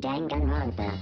Danganronpa.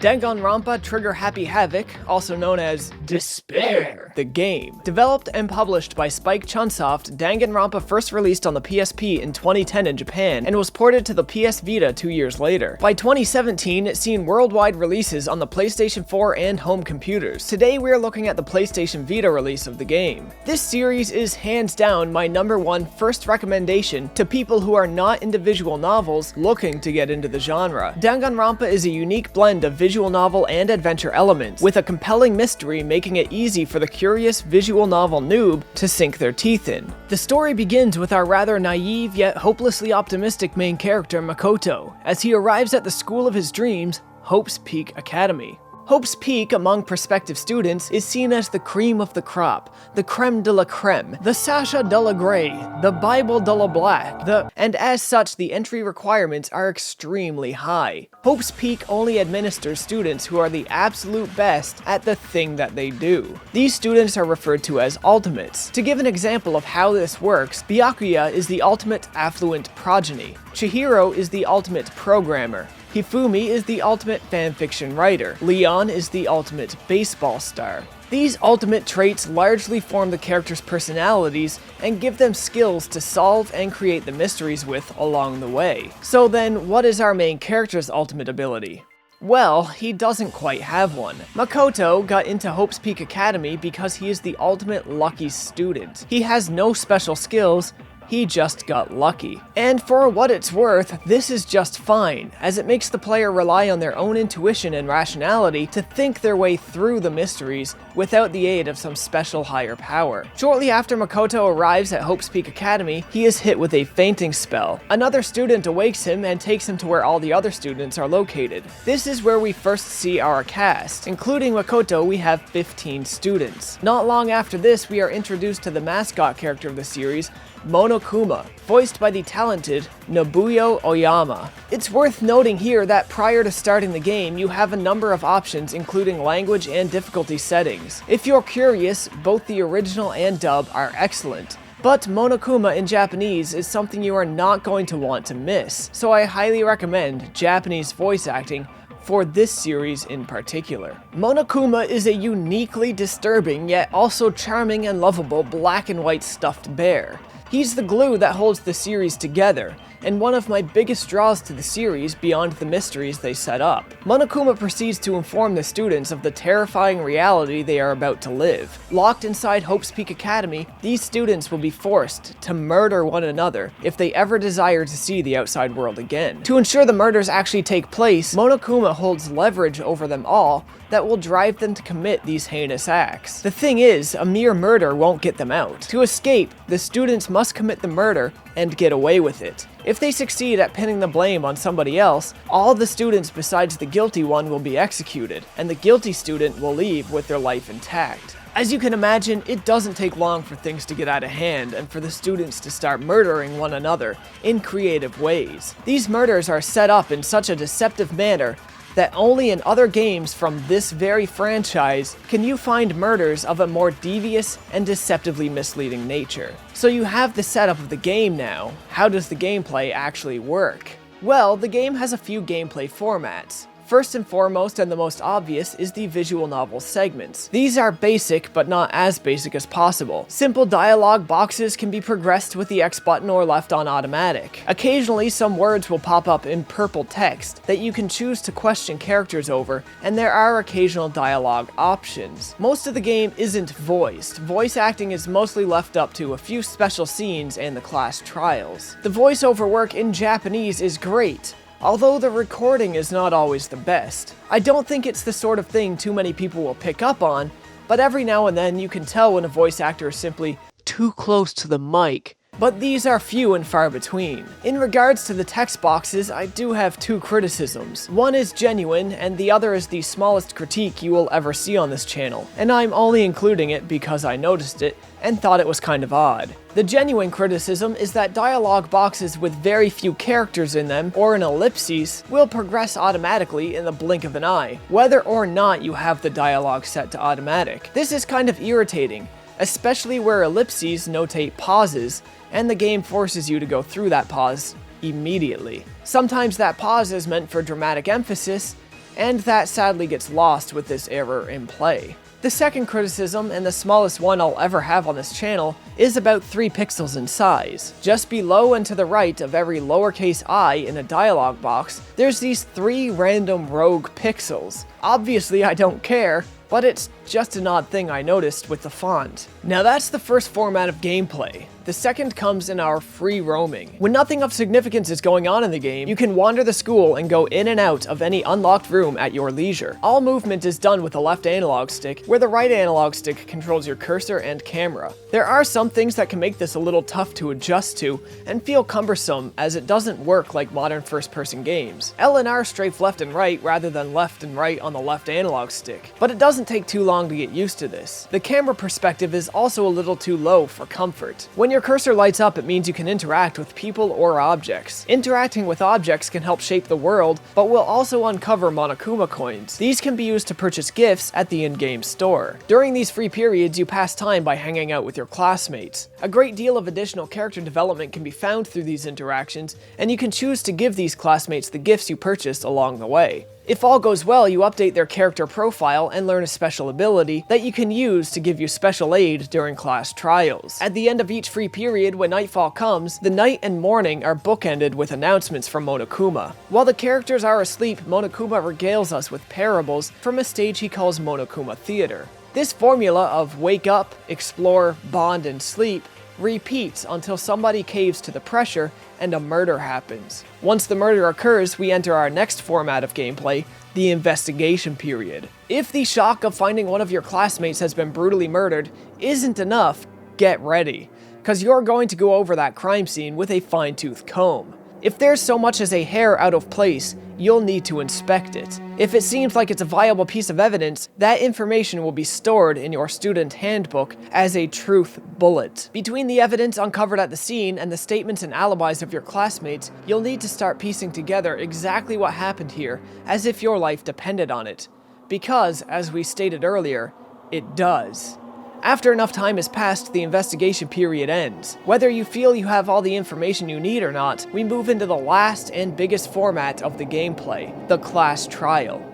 Danganronpa Trigger Happy Havoc, also known as Despair, the game. Developed and published by Spike Chunsoft, Danganronpa first released on the PSP in 2010 in Japan and was ported to the PS Vita 2 years later. By 2017, it's seen worldwide releases on the PlayStation 4 and home computers. Today we are looking at the PlayStation Vita release of the game. This series is hands down my #1 first recommendation to people who are not into visual novels looking to get into the genre. Danganronpa is a unique blend of visual novel and adventure elements, with a compelling mystery making it easy for the curious visual novel noob to sink their teeth in. The story begins with our rather naive yet hopelessly optimistic main character Makoto, as he arrives at the school of his dreams, Hope's Peak Academy. Hope's Peak, among prospective students, is seen as the cream of the crop, the creme de la creme, the Sasha de la Grey, the Bible de la Black, and as such the entry requirements are extremely high. Hope's Peak only administers students who are the absolute best at the thing that they do. These students are referred to as ultimates. To give an example of how this works, Byakuya is the ultimate affluent progeny, Chihiro is the ultimate programmer, Hifumi is the ultimate fanfiction writer. Leon is the ultimate baseball star. These ultimate traits largely form the characters' personalities and give them skills to solve and create the mysteries with along the way. So then, what is our main character's ultimate ability? Well, he doesn't quite have one. Makoto got into Hope's Peak Academy because he is the ultimate lucky student. He has no special skills, he just got lucky. And for what it's worth, this is just fine, as it makes the player rely on their own intuition and rationality to think their way through the mysteries without the aid of some special higher power. Shortly after Makoto arrives at Hope's Peak Academy, he is hit with a fainting spell. Another student awakes him and takes him to where all the other students are located. This is where we first see our cast. Including Makoto, we have 15 students. Not long after this, we are introduced to the mascot character of the series, Monokuma, voiced by the talented Nobuyo Oyama. It's worth noting here that prior to starting the game, you have a number of options including language and difficulty settings. If you're curious, both the original and dub are excellent. But Monokuma in Japanese is something you are not going to want to miss, so I highly recommend Japanese voice acting for this series in particular. Monokuma is a uniquely disturbing yet also charming and lovable black and white stuffed bear. He's the glue that holds the series together, and one of my biggest draws to the series beyond the mysteries they set up. Monokuma proceeds to inform the students of the terrifying reality they are about to live. Locked inside Hope's Peak Academy, these students will be forced to murder one another if they ever desire to see the outside world again. To ensure the murders actually take place, Monokuma holds leverage over them all that will drive them to commit these heinous acts. The thing is, a mere murder won't get them out. To escape, the students must commit the murder and get away with it. If they succeed at pinning the blame on somebody else, all the students besides the guilty one will be executed, and the guilty student will leave with their life intact. As you can imagine, it doesn't take long for things to get out of hand and for the students to start murdering one another in creative ways. These murders are set up in such a deceptive manner that only in other games from this very franchise can you find murders of a more devious and deceptively misleading nature. So you have the setup of the game now. How does the gameplay actually work? Well, the game has a few gameplay formats. First and foremost, and the most obvious, is the visual novel segments. These are basic, but not as basic as possible. Simple dialogue boxes can be progressed with the X button or left on automatic. Occasionally, some words will pop up in purple text that you can choose to question characters over, and there are occasional dialogue options. Most of the game isn't voiced. Voice acting is mostly left up to a few special scenes and the class trials. The voiceover work in Japanese is great, although the recording is not always the best. I don't think it's the sort of thing too many people will pick up on, but every now and then you can tell when a voice actor is simply too close to the mic. But these are few and far between. In regards to the text boxes, I do have two criticisms. One is genuine, and the other is the smallest critique you will ever see on this channel, and I'm only including it because I noticed it and thought it was kind of odd. The genuine criticism is that dialogue boxes with very few characters in them, or an ellipses, will progress automatically in the blink of an eye, whether or not you have the dialogue set to automatic. This is kind of irritating, especially where ellipses notate pauses, and the game forces you to go through that pause immediately. Sometimes that pause is meant for dramatic emphasis, and that sadly gets lost with this error in play. The second criticism, and the smallest one I'll ever have on this channel, is about 3 pixels in size. Just below and to the right of every lowercase I in a dialog box, there's these 3 random rogue pixels. Obviously I don't care, but it's just an odd thing I noticed with the font. Now that's the first format of gameplay. The second comes in our free roaming. When nothing of significance is going on in the game, you can wander the school and go in and out of any unlocked room at your leisure. All movement is done with the left analog stick, where the right analog stick controls your cursor and camera. There are some things that can make this a little tough to adjust to and feel cumbersome, as it doesn't work like modern first-person games. L and R strafe left and right rather than left and right on the left analog stick, but it doesn't take too long to get used to this. The camera perspective is also a little too low for comfort. When your cursor lights up, it means you can interact with people or objects. Interacting with objects can help shape the world, but will also uncover Monokuma coins. These can be used to purchase gifts at the in-game store. During these free periods, you pass time by hanging out with your classmates. A great deal of additional character development can be found through these interactions, and you can choose to give these classmates the gifts you purchased along the way. If all goes well, you update their character profile and learn a special ability that you can use to give you special aid during class trials. At the end of each free period, when nightfall comes, the night and morning are bookended with announcements from Monokuma. While the characters are asleep, Monokuma regales us with parables from a stage he calls Monokuma Theater. This formula of wake up, explore, bond, and sleep repeats until somebody caves to the pressure and a murder happens. Once the murder occurs, we enter our next format of gameplay, the investigation period. If the shock of finding one of your classmates has been brutally murdered isn't enough, get ready, because you're going to go over that crime scene with a fine-tooth comb. If there's so much as a hair out of place, you'll need to inspect it. If it seems like it's a viable piece of evidence, that information will be stored in your student handbook as a truth bullet. Between the evidence uncovered at the scene and the statements and alibis of your classmates, you'll need to start piecing together exactly what happened here, as if your life depended on it. Because, as we stated earlier, it does. After enough time has passed, the investigation period ends. Whether you feel you have all the information you need or not, we move into the last and biggest format of the gameplay, the class trial.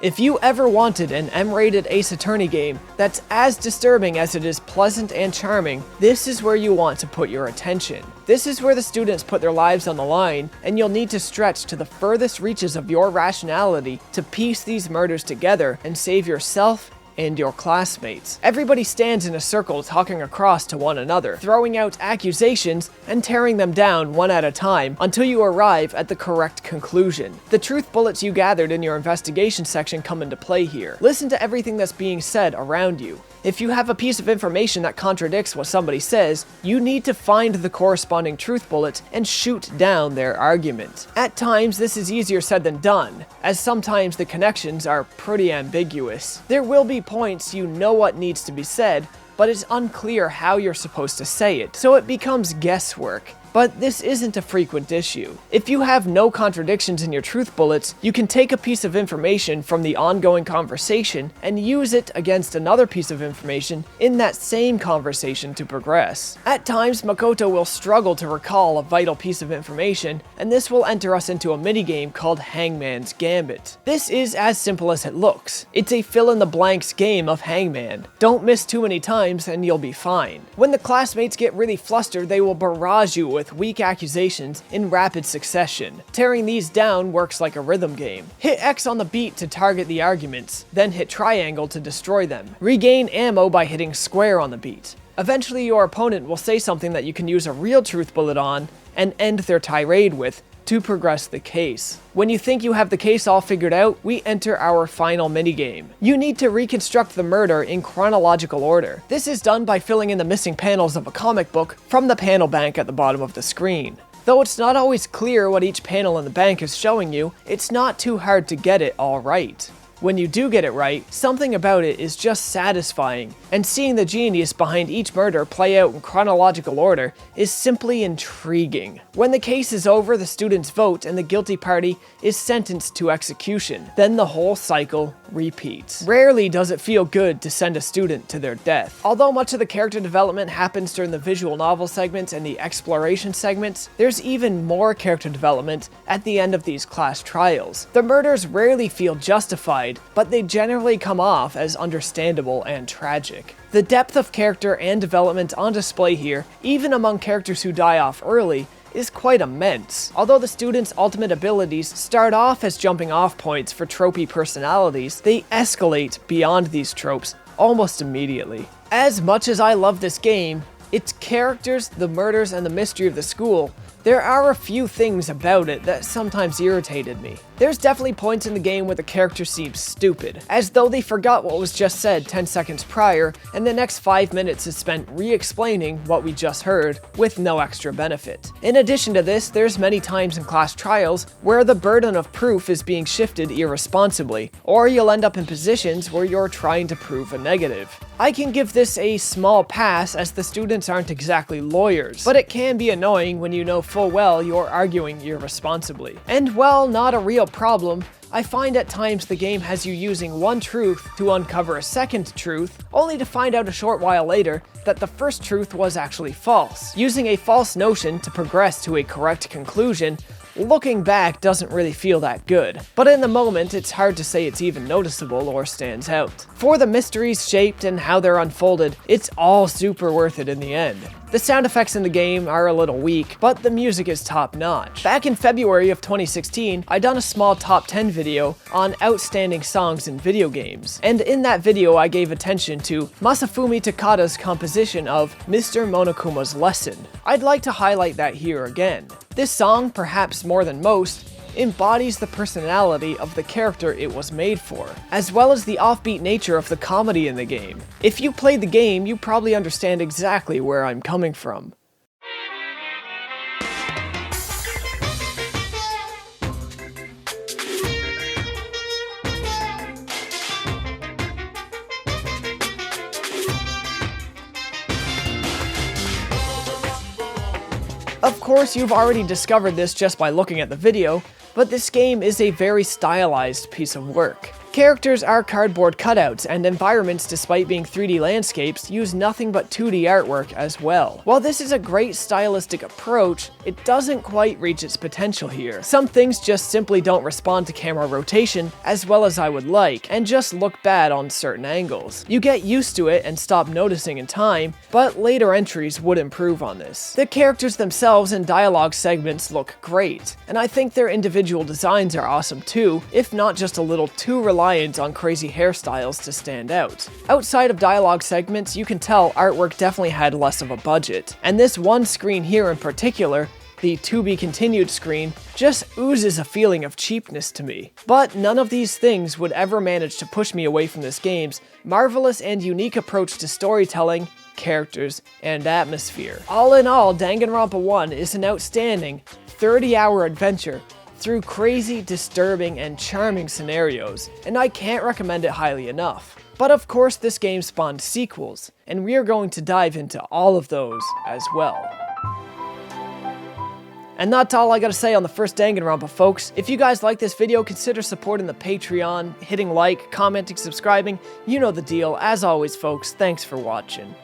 If you ever wanted an M-rated Ace Attorney game that's as disturbing as it is pleasant and charming, this is where you want to put your attention. This is where the students put their lives on the line, and you'll need to stretch to the furthest reaches of your rationality to piece these murders together and save yourself and your classmates. Everybody stands in a circle talking across to one another, throwing out accusations and tearing them down one at a time until you arrive at the correct conclusion. The truth bullets you gathered in your investigation section come into play here. Listen to everything that's being said around you. If you have a piece of information that contradicts what somebody says, you need to find the corresponding truth bullet and shoot down their argument. At times, this is easier said than done, as sometimes the connections are pretty ambiguous. There will be points you know what needs to be said, but it's unclear how you're supposed to say it, so it becomes guesswork. But this isn't a frequent issue. If you have no contradictions in your truth bullets, you can take a piece of information from the ongoing conversation and use it against another piece of information in that same conversation to progress. At times, Makoto will struggle to recall a vital piece of information, and this will enter us into a minigame called Hangman's Gambit. This is as simple as it looks. It's a fill-in-the-blanks game of Hangman. Don't miss too many times and you'll be fine. When the classmates get really flustered, they will barrage you with weak accusations in rapid succession. Tearing these down works like a rhythm game. Hit X on the beat to target the arguments, then hit triangle to destroy them. Regain ammo by hitting square on the beat. Eventually your opponent will say something that you can use a real truth bullet on and end their tirade with to progress the case. When you think you have the case all figured out, we enter our final minigame. You need to reconstruct the murder in chronological order. This is done by filling in the missing panels of a comic book from the panel bank at the bottom of the screen. Though it's not always clear what each panel in the bank is showing you, it's not too hard to get it all right. When you do get it right, something about it is just satisfying, and seeing the genius behind each murder play out in chronological order is simply intriguing. When the case is over, the students vote and the guilty party is sentenced to execution. Then the whole cycle repeats. Rarely does it feel good to send a student to their death. Although much of the character development happens during the visual novel segments and the exploration segments, there's even more character development at the end of these class trials. The murders rarely feel justified, but they generally come off as understandable and tragic. The depth of character and development on display here, even among characters who die off early, is quite immense. Although the students' ultimate abilities start off as jumping off points for tropey personalities, they escalate beyond these tropes almost immediately. As much as I love this game, its characters, the murders, and the mystery of the school, there are a few things about it that sometimes irritated me. There's definitely points in the game where the character seems stupid, as though they forgot what was just said 10 seconds prior, and the next 5 minutes is spent re-explaining what we just heard, with no extra benefit. In addition to this, there's many times in class trials where the burden of proof is being shifted irresponsibly, or you'll end up in positions where you're trying to prove a negative. I can give this a small pass as the students aren't exactly lawyers, but it can be annoying when you know full well you're arguing irresponsibly. And while not a real problem, I find at times the game has you using one truth to uncover a second truth, only to find out a short while later that the first truth was actually false. Using a false notion to progress to a correct conclusion, looking back doesn't really feel that good, but in the moment it's hard to say it's even noticeable or stands out. For the mysteries shaped and how they're unfolded, it's all super worth it in the end. The sound effects in the game are a little weak, but the music is top notch. Back in February of 2016, I done a small top 10 video on outstanding songs in video games, and in that video I gave attention to Masafumi Takada's composition of Mr. Monokuma's Lesson. I'd like to highlight that here again. This song, perhaps more than most, embodies the personality of the character it was made for, as well as the offbeat nature of the comedy in the game. If you played the game, you probably understand exactly where I'm coming from. Of course, you've already discovered this just by looking at the video, but this game is a very stylized piece of work. Characters are cardboard cutouts, and environments, despite being 3D landscapes, use nothing but 2D artwork as well. While this is a great stylistic approach, it doesn't quite reach its potential here. Some things just simply don't respond to camera rotation as well as I would like, and just look bad on certain angles. You get used to it and stop noticing in time, but later entries would improve on this. The characters themselves and dialogue segments look great, and I think their individual designs are awesome too, if not just a little too reliant on crazy hairstyles to stand out. Outside of dialogue segments, you can tell artwork definitely had less of a budget, and this one screen here in particular, the to be continued screen, just oozes a feeling of cheapness to me. But none of these things would ever manage to push me away from this game's marvelous and unique approach to storytelling, characters, and atmosphere. All in all, Danganronpa 1 is an outstanding 30-hour adventure through crazy, disturbing, and charming scenarios, and I can't recommend it highly enough. But of course this game spawned sequels, and we are going to dive into all of those as well. And that's all I gotta say on the first Danganronpa, folks. If you guys like this video, consider supporting the Patreon, hitting like, commenting, subscribing. You know the deal. As always, folks, thanks for watching.